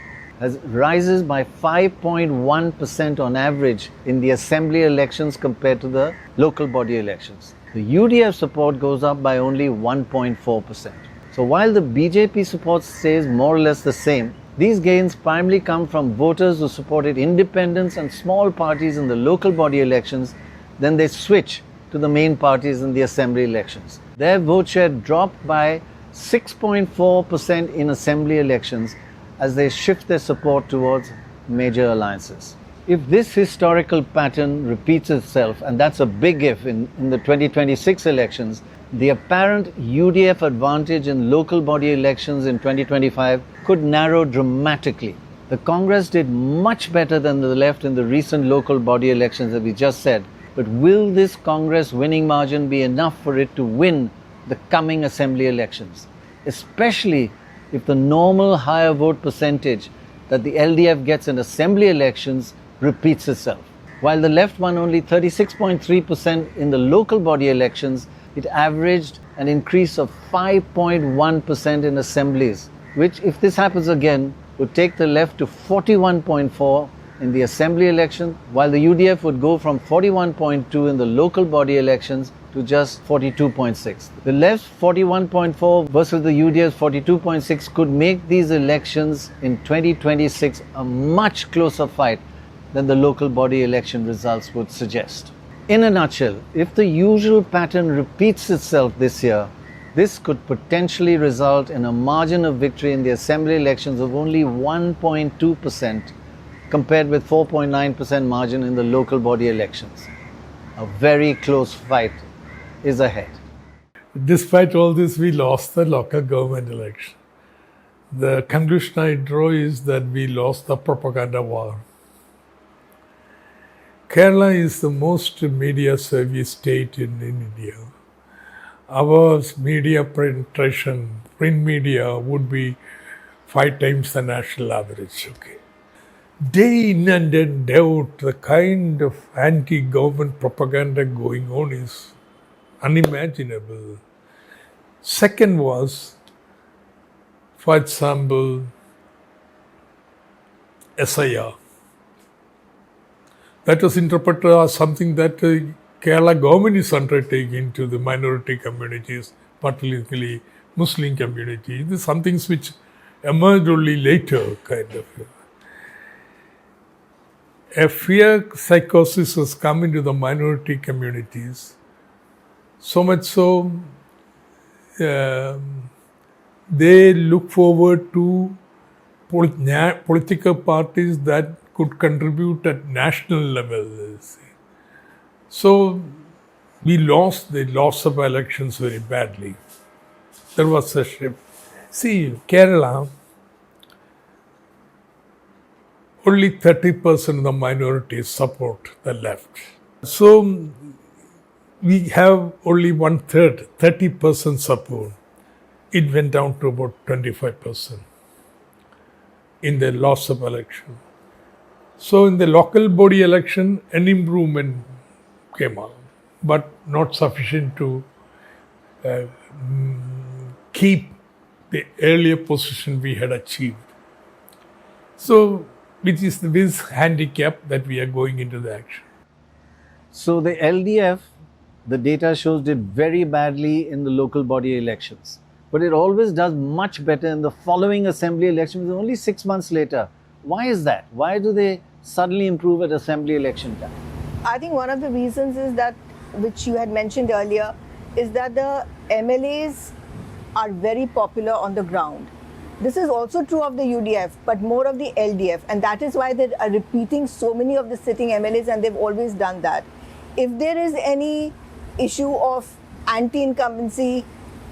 rises by 5.1% on average in the assembly elections compared to the local body elections. The UDF support goes up by only 1.4%. So while the BJP support stays more or less the same, these gains primarily come from voters who supported independents and small parties in the local body elections, then they switch to the main parties in the assembly elections. Their vote share dropped by 6.4% in assembly elections as they shift their support towards major alliances. If this historical pattern repeats itself, and that's a big if in the 2026 elections, the apparent UDF advantage in local body elections in 2025 could narrow dramatically. The Congress did much better than the left in the recent local body elections, as we just said, but will this Congress winning margin be enough for it to win the coming assembly elections? Especially if the normal higher vote percentage that the LDF gets in assembly elections repeats itself. While the left won only 36.3% in the local body elections, it averaged an increase of 5.1% in assemblies, which, if this happens again, would take the left to 41.4% in the assembly election, while the UDF would go from 41.2% in the local body elections to just 42.6%. The left's 41.4% versus the UDF's 42.6% could make these elections in 2026 a much closer fight than the local body election results would suggest. In a nutshell, if the usual pattern repeats itself this year, this could potentially result in a margin of victory in the assembly elections of only 1.2% compared with 4.9% margin in the local body elections. A very close fight is ahead. Despite all this, we lost the local government election. The conclusion I draw is that we lost the propaganda war. Kerala is the most media savvy state in India. Our media penetration, print media, would be 5 times the national average. Okay. Day in and day out, the kind of anti-government propaganda going on is unimaginable. Second was, for example, SIR. That was interpreted as something that Kerala government is undertaking to the minority communities, particularly Muslim community. These are some things which emerged only later, kind of. A fear psychosis has come into the minority communities So much so, they look forward to political parties that could contribute at national level. So we lost the loss-of elections very badly. There was a shift. See, Kerala, only 30% of the minorities support the left. So we have only 1/3, 30% support. It went down to about 25% in the loss of election. So in the local body election, an improvement came out, but not sufficient to keep the earlier position we had achieved. So, which is this handicap that we are going into the action. So the LDF, the data shows, did very badly in the local body elections. But it always does much better in the following assembly elections, only 6 months later. Why is that? Why do they suddenly improve at assembly election time? I think one of the reasons is that, which you had mentioned earlier, is that the MLAs are very popular on the ground. This is also true of the UDF, but more of the LDF, and that is why they are repeating so many of the sitting MLAs, and they've always done that. If there is any issue of anti-incumbency,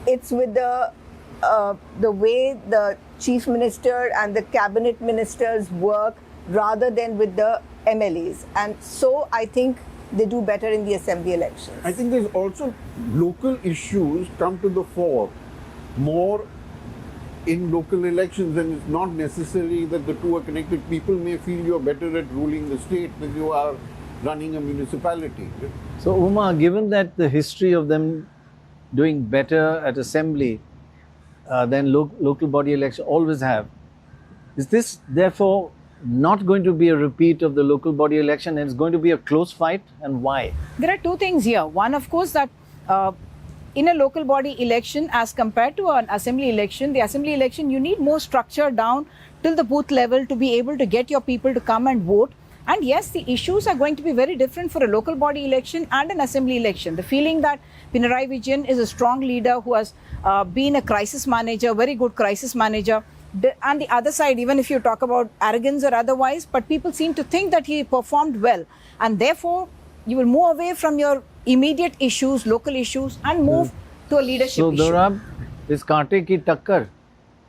it's with the way the chief minister and the cabinet ministers work rather than with the MLAs. And so I think they do better in the assembly elections. I think there's also local issues come to the fore more in local elections, and it's not necessary that the two are connected. People may feel you're better at ruling the state than you are running a municipality. So Uma, given that the history of them doing better at assembly than local body election always have, is this therefore not going to be a repeat of the local body election, and it's going to be a close fight, and why? There are two things here. One, of course, that in a local body election as compared to an assembly election, the assembly election, you need more structure down till the booth level to be able to get your people to come and vote. And yes, the issues are going to be very different for a local body election and an assembly election. The feeling that Pinarayi Vijayan is a strong leader who has been a crisis manager, very good crisis manager. And the other side, even if you talk about arrogance or otherwise, but people seem to think that he performed well. And therefore, you will move away from your immediate issues, local issues, and move to a leadership issue. So Dorab, is Kaante ki takkar?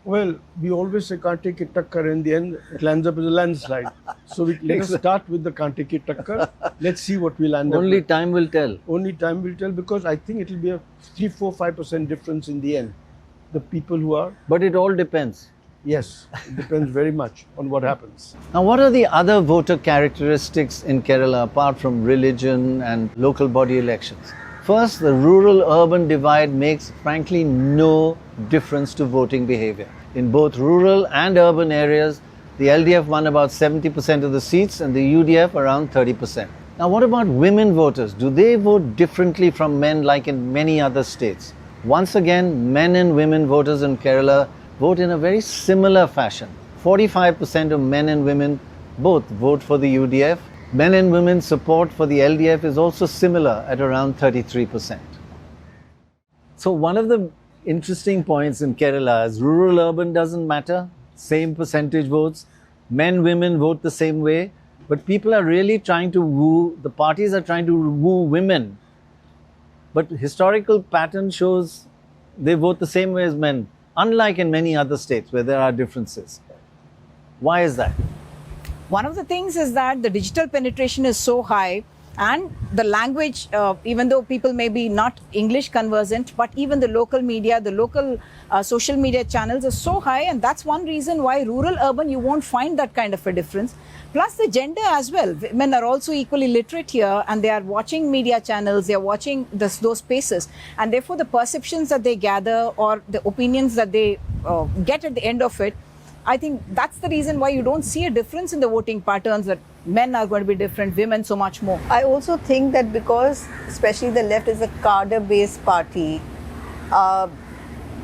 Well, we always say Kaante ki takkar, in the end it lands up as a landslide. So let us start with the Kaante ki takkar. Let's see what we'll end up with. Only time will tell. Only time will tell, because I think it will be a 3, 4, 5% difference in the end. The people who are... But it all depends. Yes, it depends very much on what happens. Now, what are the other voter characteristics in Kerala apart from religion and local body elections? First, the rural-urban divide makes, frankly, no difference to voting behavior. In both rural and urban areas, the LDF won about 70% of the seats and the UDF around 30%. Now, what about women voters? Do they vote differently from men like in many other states? Once again, men and women voters in Kerala vote in a very similar fashion. 45% of men and women both vote for the UDF. Men and women support for the LDF is also similar at around 33%. So one of the interesting points in Kerala is rural-urban doesn't matter, same percentage votes. Men, women vote the same way, but people are really trying to woo, the parties are trying to woo women. But historical pattern shows they vote the same way as men, unlike in many other states where there are differences. Why is that? One of the things is that the digital penetration is so high, and the language, even though people may be not English conversant, but even the local media, the local social media channels are so high, and that's one reason why rural-urban you won't find that kind of a difference. Plus the gender as well. Women are also equally literate here, and they are watching media channels, they are watching those spaces, and therefore the perceptions that they gather or the opinions that they get at the end of it, I think that's the reason why you don't see a difference in the voting patterns, that men are going to be different, women so much more. I also think that because especially the left is a cadre-based party,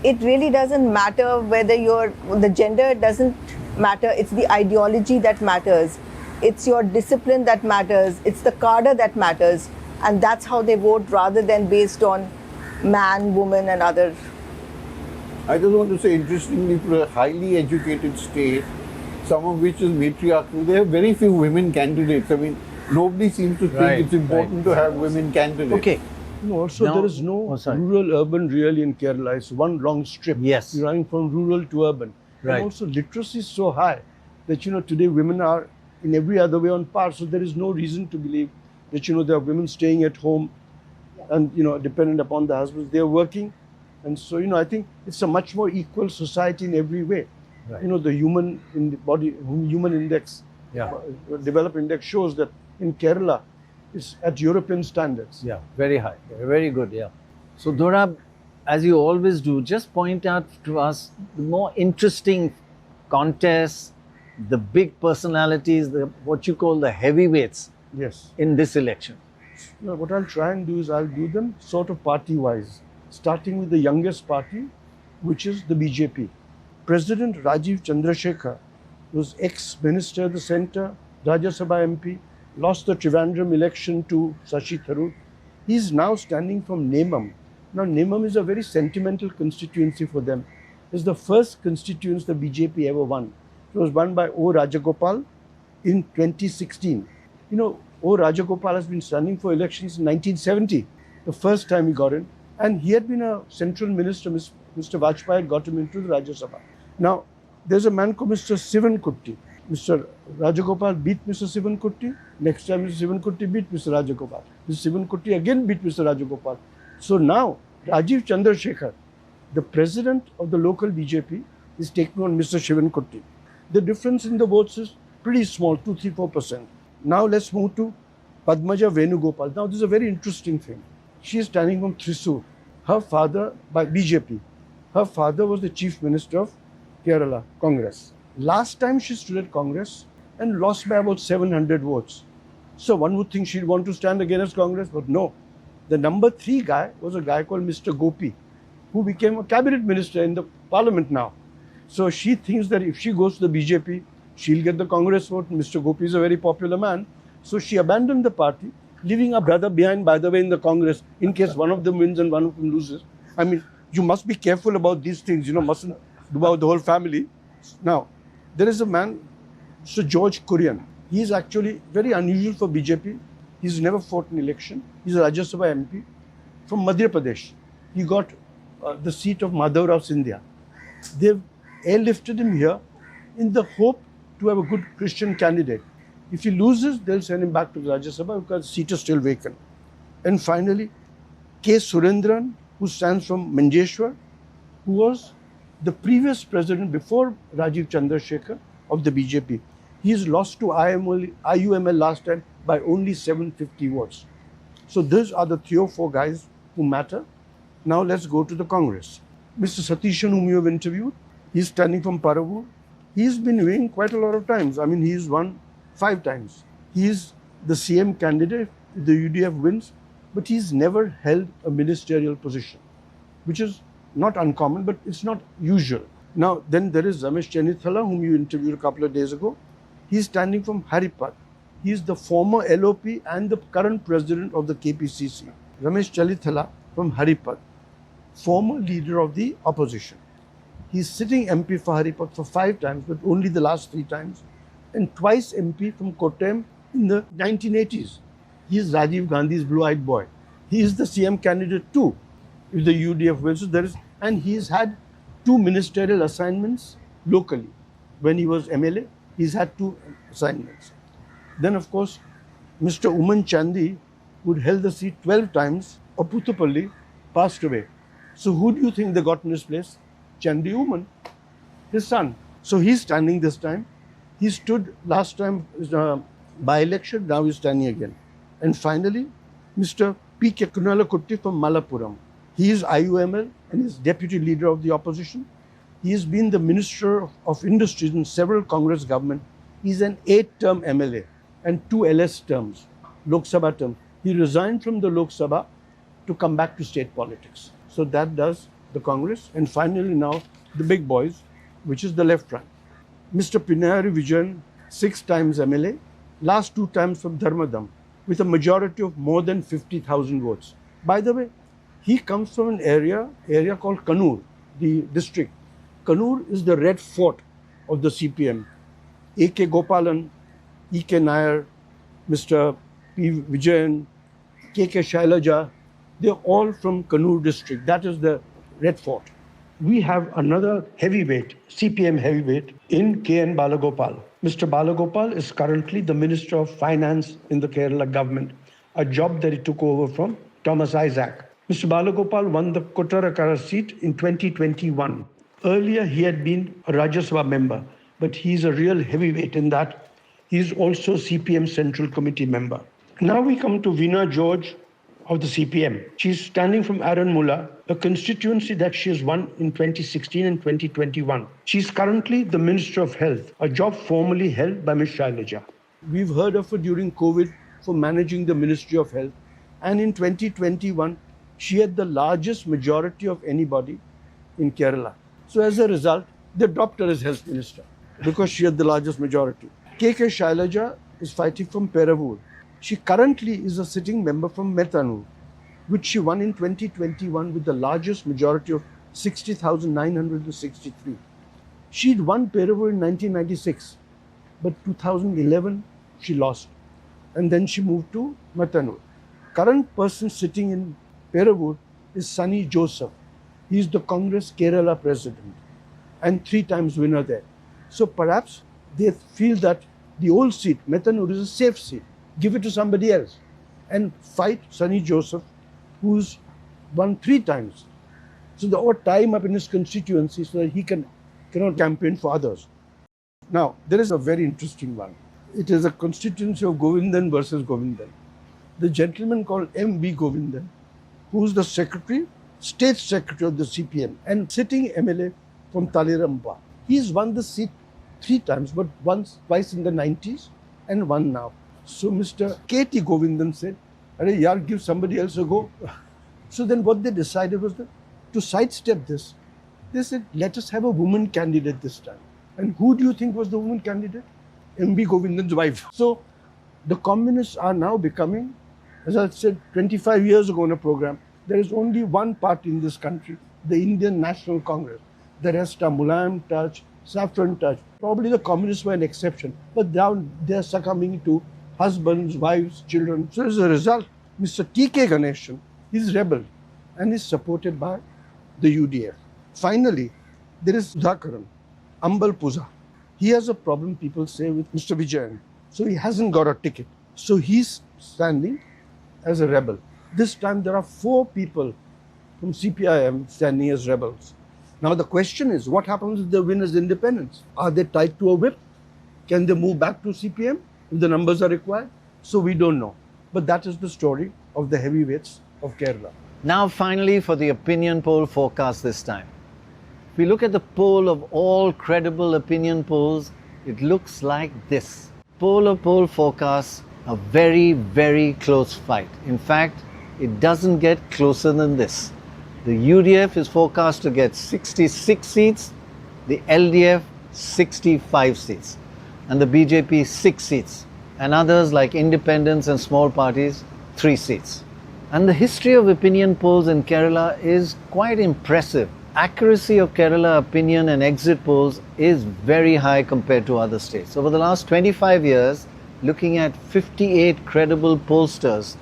it really doesn't matter whether the gender doesn't matter, it's the ideology that matters. It's your discipline that matters, it's the cadre that matters, and that's how they vote rather than based on man, woman, and other. I just want to say, interestingly, for a highly educated state, some of which is matriarchal, there are very few women candidates. I mean, nobody seems to think it's important to have women candidates. Okay. No, also there is no rural-urban really in Kerala. It's one long strip. Yes. You're running from rural to urban. Right. And also literacy is so high that, today women are in every other way on par. So there is no reason to believe that, there are women staying at home and, dependent upon the husbands. They are working. And so, I think it's a much more equal society in every way. Right. The human in the body, human index, developed index shows that in Kerala, it's at European standards. Yeah, very high, very good, yeah. So Dorab, as you always do, just point out to us the more interesting contests, the big personalities, what you call the heavyweights in this election. What I'll try and do is I'll do them sort of party-wise, starting with the youngest party, which is the BJP. President Rajiv Chandrasekhar was ex-minister of the centre, Rajya Sabha MP, lost the Trivandrum election to Shashi Tharoor. He is now standing from Nemam. Now, Nemam is a very sentimental constituency for them. It's the first constituency the BJP ever won. It was won by O. Rajagopal in 2016. O. Rajagopal has been standing for elections in 1970, the first time he got in. And he had been a central minister. Mr. Bajpai had got him into the Rajya Sabha. Now, there's a man called Mr. Sivan Kutti. Mr. Rajagopal beat Mr. Sivan Kutti. Next time Mr. Sivan Kutti beat Mr. Rajagopal. Mr. Sivan Kutti again beat Mr. Rajagopal. So now, Rajiv Chandrasekhar, the president of the local BJP, is taking on Mr. Sivan Kutti. The difference in the votes is pretty small, 2-3-4%. Now let's move to Padmaja Venugopal. Now this is a very interesting thing. She is standing from Thrissur. Her father, by BJP, her father was the chief minister of Kerala, Congress. Last time she stood at Congress and lost by about 700 votes. So one would think she'd want to stand again as Congress, but no. The number 3 guy was a guy called Mr. Gopi, who became a cabinet minister in the parliament now. So she thinks that if she goes to the BJP, she'll get the Congress vote. Mr. Gopi is a very popular man. So she abandoned the party, leaving her brother behind, by the way, in the Congress, in case one of them wins and one of them loses. I mean, you must be careful about these things, mustn't do about the whole family. Now, there is a man, Sir George Kurian. He is actually very unusual for BJP. He's never fought an election. He's a Rajya Sabha MP from Madhya Pradesh. He got the seat of Madhavrao Scindia. They've airlifted him here in the hope to have a good Christian candidate. If he loses, they'll send him back to the Rajya Sabha because the seat is still vacant. And finally, K. Surendran, who stands from Manjeshwar, who was the previous president before Rajiv Chandrasekhar of the BJP. He's lost to IUML last time by only 750 votes. So those are the 3 or 4 guys who matter. Now let's go to the Congress. Mr. Satishan, whom you have interviewed, he's standing from Paravur. He's been winning quite a lot of times. I mean, he's won 5 times. He's the CM candidate if the UDF wins, but he's never held a ministerial position, which is not uncommon, but it's not usual. Now, then there is Ramesh Chenithala, whom you interviewed a couple of days ago. He's standing from Haripad. He's the former LOP and the current president of the KPCC. Ramesh Chenithala from Haripad, former leader of the opposition. He's sitting MP for Haripad for 5 times, but only the last 3 times, and twice MP from Kottayam in the 1980s. He is Rajiv Gandhi's blue-eyed boy. He is the CM candidate too, if the UDF wins. So and he's had 2 ministerial assignments locally. When he was MLA, he's had 2 assignments. Then, of course, Mr. Uman Chandi, who held the seat 12 times, of Puthupalli, passed away. So who do you think they got in his place? Chandi Uman, his son. So he's standing this time. He stood last time by-election, now he's standing again. And finally, Mr. P. K. Kunalakutti from Malappuram. He is IUML and is deputy leader of the opposition. He has been the Minister of Industries in several Congress government. He's an 8-term MLA and 2 LS terms, Lok Sabha terms. He resigned from the Lok Sabha to come back to state politics. So that does the Congress. And finally now, the big boys, which is the left rank. Mr. Pinarayi Vijayan, 6 times MLA, last 2 times from Dharmadam, with a majority of more than 50,000 votes. By the way, He comes from an area called Kannur, the district. Kannur is the red fort of the CPM. A.K. Gopalan, E.K. Nair, Mr. P. Vijayan, K.K. Shailaja, they're all from Kannur district. That is the red fort. We have another heavyweight, CPM heavyweight, in K.N. Balagopal. Mr. Balagopal is currently the Minister of Finance in the Kerala government, a job that he took over from Thomas Isaac. Mr. Balagopal won the Kottarakara seat in 2021. Earlier, he had been a Rajya Sabha member, but he's a real heavyweight in that. He's also CPM Central Committee member. Now we come to Veena George of the CPM. She's standing from Aranmula, a constituency that she has won in 2016 and 2021. She's currently the Minister of Health, a job formerly held by Ms. Shailaja. We've heard of her during COVID for managing the Ministry of Health. And in 2021, she had the largest majority of anybody in Kerala. So as a result, they dropped her as Health Minister because she had the largest majority. K.K. Shailaja is fighting from Peravur. She currently is a sitting member from Methanur, which she won in 2021 with the largest majority of 60,963. She'd won Peravur in 1996, but 2011 she lost. And then she moved to Methanur. Current person sitting in Peravur is Sunny Joseph. He is the Congress Kerala president and 3 times winner there. So perhaps they feel that the old seat, Methanur, is a safe seat. Give it to somebody else and fight Sunny Joseph, who's won 3 times. So they ought to tie him up in his constituency so that he cannot campaign for others. Now, there is a very interesting one. It is a constituency of Govindan versus Govindan. The gentleman called M.B. Govindan, who's the secretary, state secretary of the CPM and sitting MLA from Talirampa. He's won the seat 3 times, but twice in the 90s and one now. So Mr. K.T. Govindan said, "Arey yaar, give somebody else a go." So then what they decided was that to sidestep this, they said, let us have a woman candidate this time. And who do you think was the woman candidate? M.B. Govindan's wife. So the communists are now becoming, as I said 25 years ago in a program, there is only one party in this country, the Indian National Congress. The rest are Mulayam touch, saffron touch. Probably the communists were an exception, but now they're succumbing to husbands, wives, children. So as a result, Mr. T.K. Ganeshan is rebel and is supported by the UDF. Finally, there is Sudhakaran, Ambal Puza. He has a problem, people say, with Mr. Vijayan. So he hasn't got a ticket. So he's standing as a rebel. This time there are 4 people from CPIM standing as rebels. Now the question is, what happens if they win as independents? Are they tied to a whip? Can they move back to CPM if the numbers are required? So we don't know. But that is the story of the heavyweights of Kerala. Now finally for the opinion poll forecast this time. If we look at the poll of all credible opinion polls, it looks like this. Poll forecasts a very, very close fight. In fact, it doesn't get closer than this. The UDF is forecast to get 66 seats, the LDF 65 seats, and the BJP 6 seats, and others like independents and small parties 3 seats. And the history of opinion polls in Kerala is quite impressive. Accuracy of Kerala opinion and exit polls is very high compared to other states. Over the last 25 years, looking at 58 credible pollsters,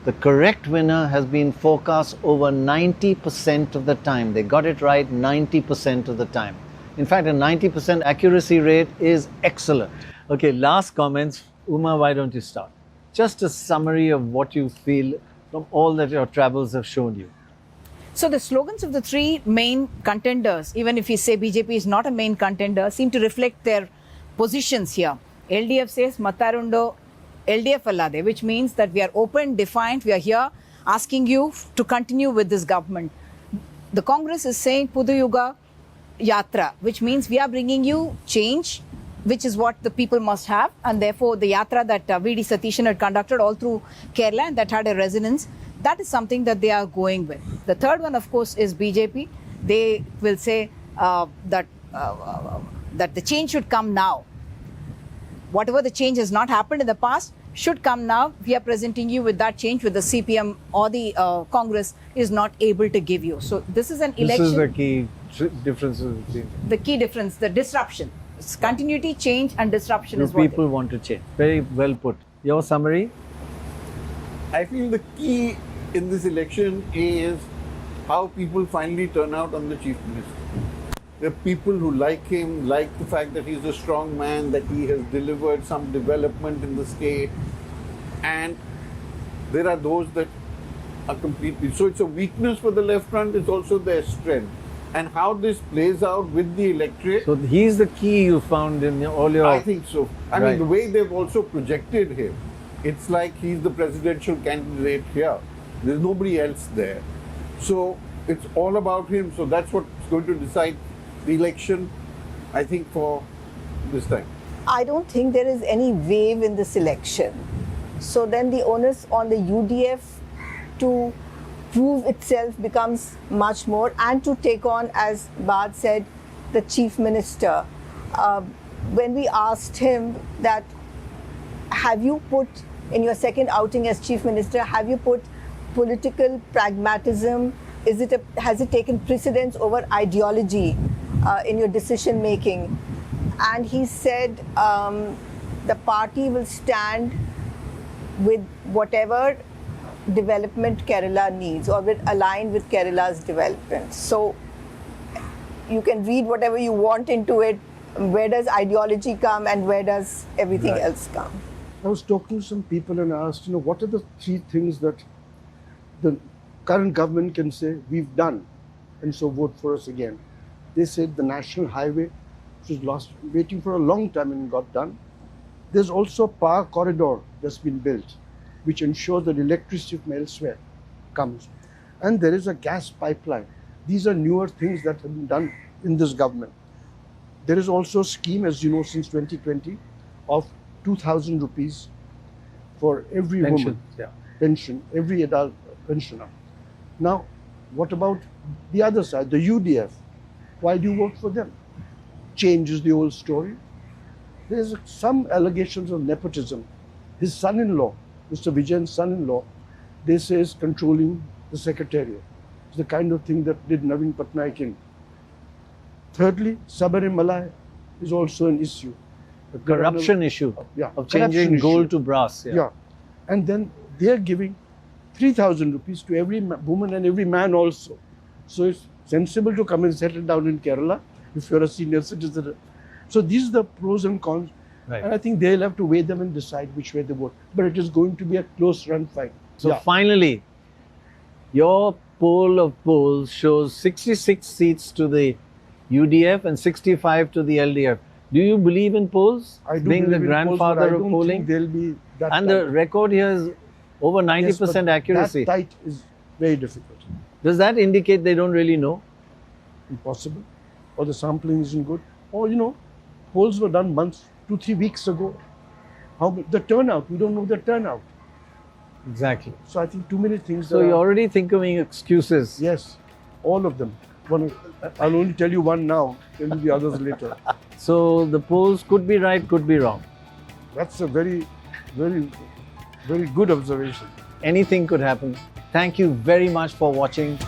the correct winner has been forecast over 90% of the time. They got it right 90% of the time. In fact, a 90% accuracy rate is excellent. Okay, last comments. Uma, why don't you start? Just a summary of what you feel from all that your travels have shown you. So the slogans of the 3 main contenders, even if we say BJP is not a main contender, seem to reflect their positions here. LDF says Mattarundo LDF allade, which means that we are open, defiant, we are here asking you to continue with this government. The Congress is saying Puduyuga Yatra, which means we are bringing you change, which is what the people must have, and therefore the Yatra that V.D. Satishan had conducted all through Kerala and that had a resonance, that is something that they are going with. The third one, of course, is BJP. They will say that the change should come now. Whatever the change has not happened in the past, should come now. We are presenting you with that change with the CPM or the Congress is not able to give you. So this is an election. This is the key difference between The key difference, the disruption. It's continuity, change and disruption the is what people want to change. Very well put. Your summary? I feel the key in this election is how people finally turn out on the Chief Minister. There are people who like him, like the fact that he's a strong man, that he has delivered some development in the state, and there are those that are completely. So it's a weakness for the left front, it's also their strength. And how this plays out with the electorate. So he's the key you found in all your... I think so. I mean, the way they've also projected him, it's like he's the presidential candidate here. There's nobody else there. So it's all about him. So that's what's going to decide the election, I think, for this time. I don't think there is any wave in this election. So then the onus on the UDF to prove itself becomes much more, and to take on, as Bad said, the Chief Minister. When we asked him that, have you put, in your second outing as Chief Minister, have you put political pragmatism, has it taken precedence over ideology in your decision making? And he said the party will stand with whatever development Kerala needs, or will align with Kerala's development. So you can read whatever you want into it. Where does ideology come and where does everything else come? I was talking to some people and asked, what are the three things that the current government can say we've done, and so vote for us again. They said the national highway, which was lost, waiting for a long time and got done. There's also a power corridor that's been built, which ensures that electricity from elsewhere comes. And there is a gas pipeline. These are newer things that have been done in this government. There is also a scheme, as you know, since 2020, of 2,000 rupees for every woman. Pension, every adult pensioner. Now, what about the other side, the UDF? Why do you vote for them? Changes the old story. There's some allegations of nepotism. His son-in-law, Mr. Vijayan's son-in-law, they say is controlling the secretariat. It's the kind of thing that did Naveen Patnaik in. Thirdly, Sopariwala is also an issue. The corruption issue of changing gold to brass. And then they are giving 3,000 rupees to every woman and every man also. So it's sensible to come and settle down in Kerala if you're a senior citizen. So these are the pros and cons. And I think they'll have to weigh them and decide which way they vote. But it is going to be a close run fight. So finally, your poll of polls shows 66 seats to the UDF and 65 to the LDF. Do you believe in polls? I do being the believe in grandfather polls, but I of don't polling? think they'll be that And tight. the record here is over 90% accuracy. That tight is very difficult. Does that indicate they don't really know? Impossible. Or the sampling isn't good. Or, polls were done months, 2-3 weeks ago. The turnout, we don't know the turnout. Exactly. So I think too many things. So you're already thinking excuses. Yes, all of them. I'll only tell you one now, tell you the others later. So the polls could be right, could be wrong. That's a very, very, very good observation. Anything could happen. Thank you very much for watching.